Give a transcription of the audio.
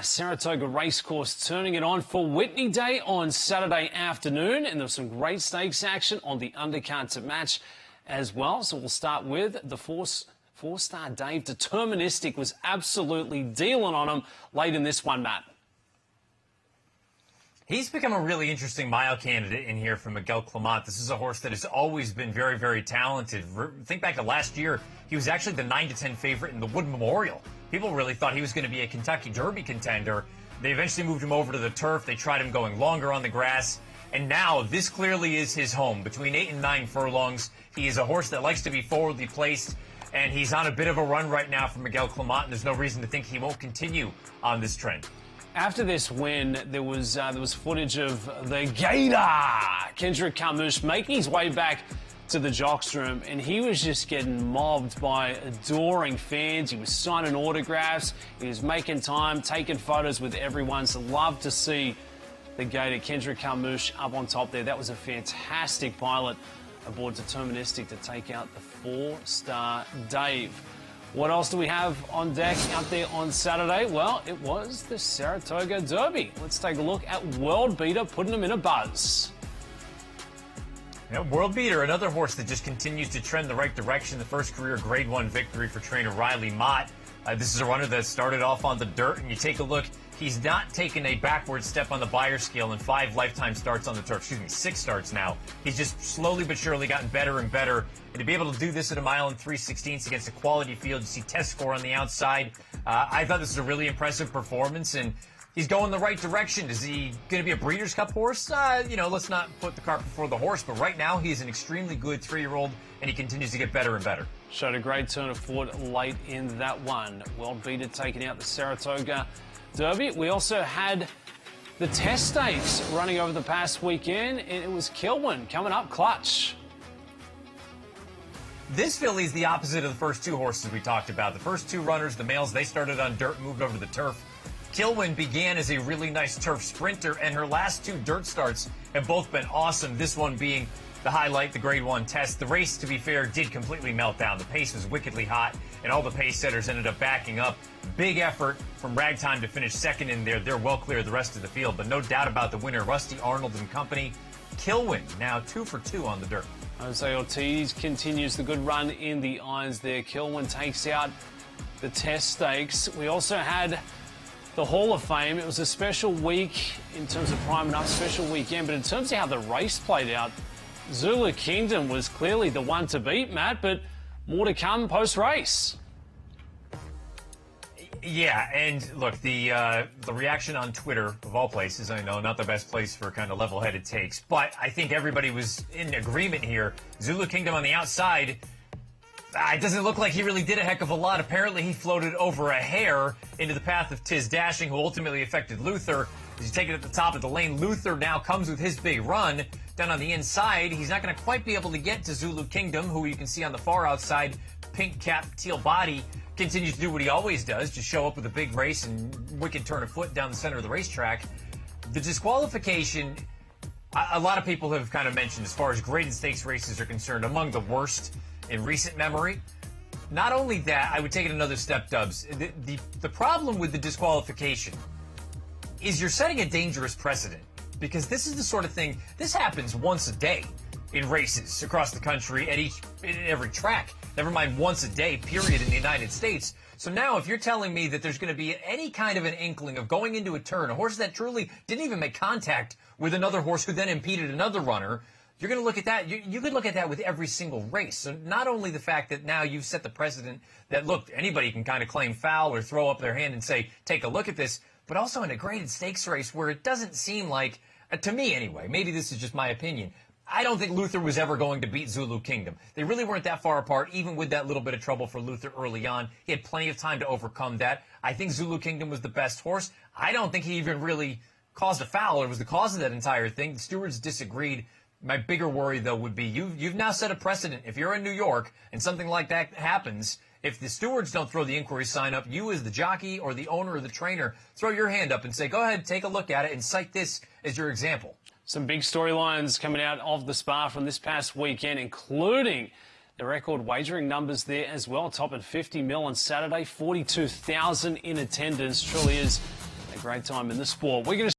Saratoga Racecourse turning it on for Whitney Day on Saturday afternoon, and there's some great stakes action on the undercard to match as well. So we'll start with the Fourstardave. Deterministic was absolutely dealing on him late in this one, Matt. He's become a really interesting mile candidate in here from Miguel Clement. This is a horse that has always been very, very talented. Think back to last year, he was actually the 9-10 favorite in the Wood Memorial. People really thought he was going to be a Kentucky Derby contender. They eventually moved him over to the turf. They tried him going longer on the grass. And now this clearly is his home. Between 8 and 9 furlongs, he is a horse that likes to be forwardly placed. And he's on a bit of a run right now for Miguel Clement. And there's no reason to think he won't continue on this trend. After this win, there was footage of the Gator, Kendrick Carmouche, making his way back to the jocks room, and he was just getting mobbed by adoring fans. He was signing autographs, he was making time, taking photos with everyone. So love to see the Gator, Kendrick Carmouche, up on top there. That was a fantastic pilot aboard Deterministic to take out the Fourstardave. What else do we have on deck out there on Saturday? Well, it was the Saratoga Derby. Let's take a look at World Beater putting him in a buzz. Yeah, World Beater, another horse that just continues to trend the right direction. The first career Grade 1 victory for trainer Riley Mott. This is a runner that started off on the dirt, and you take a look, he's not taken a backward step on the Beyer scale in 5 lifetime starts on the turf. 6 starts now. He's just slowly but surely gotten better and better. And to be able to do this at 1 mile and 3/16 against a quality field, you see test score on the outside. I thought this was a really impressive performance, and he's going the right direction. Is he going to be a Breeders' Cup horse? Let's not put the cart before the horse, but right now he's an extremely good 3-year-old, and he continues to get better and better. Showed a great turn of foot late in that one. World Beater taking out the Saratoga Derby. We also had the Test Stakes running over the past weekend, and it was Kilwin coming up clutch. This filly is the opposite of the first 2 horses we talked about. The first 2 runners, the males, they started on dirt, moved over to the turf. Kilwin began as a really nice turf sprinter, and her last 2 dirt starts have both been awesome. This one being the highlight, the Grade 1 test. The race, to be fair, did completely melt down. The pace was wickedly hot, and all the pace setters ended up backing up. Big effort from Ragtime to finish second in there. They're well clear of the rest of the field, but no doubt about the winner, Rusty Arnold and company. Kilwin now 2 for 2 on the dirt. Jose Ortiz continues the good run in the irons there. Kilwin takes out the Test Stakes. We also had the Hall of Fame. It was a special week in terms of priming up, special weekend, but in terms of how the race played out, Zulu Kingdom was clearly the one to beat, Matt, but more to come post-race. Yeah, and look, the reaction on Twitter, of all places, I know, not the best place for kind of level-headed takes, but I think everybody was in agreement here. Zulu Kingdom on the outside, it doesn't look like he really did a heck of a lot. Apparently, he floated over a hair into the path of Tiz Dashing, who ultimately affected Luther. As you take it at the top of the lane, Luther now comes with his big run. Down on the inside, he's not going to quite be able to get to Zulu Kingdom, who you can see on the far outside, pink cap, teal body, continues to do what he always does, just show up with a big race and wicked turn of foot down the center of the racetrack. The disqualification, a lot of people have kind of mentioned, as far as graded stakes races are concerned, among the worst in recent memory. Not only that, I would take it another step, Dubs. The problem with the disqualification is you're setting a dangerous precedent, because this is the sort of thing, this happens once a day in races across the country at every track. Never mind once a day, period, in the United States. So now if you're telling me that there's going to be any kind of an inkling of going into a turn, a horse that truly didn't even make contact with another horse who then impeded another runner, you're going to look at that. You could look at that with every single race. So not only the fact that now you've set the precedent that, look, anybody can kind of claim foul or throw up their hand and say, take a look at this, but also in a graded stakes race where it doesn't seem like, to me anyway, maybe this is just my opinion, I don't think Luther was ever going to beat Zulu Kingdom. They really weren't that far apart, even with that little bit of trouble for Luther early on. He had plenty of time to overcome that. I think Zulu Kingdom was the best horse. I don't think he even really caused a foul or was the cause of that entire thing. The stewards disagreed. My bigger worry, though, would be you've now set a precedent. If you're in New York and something like that happens, if the stewards don't throw the inquiry sign up, you as the jockey or the owner or the trainer, throw your hand up and say, go ahead, take a look at it and cite this as your example. Some big storylines coming out of the Spa from this past weekend, including the record wagering numbers there as well, topping 50 mil on Saturday, 42,000 in attendance. Truly is great time in the sport. We're going to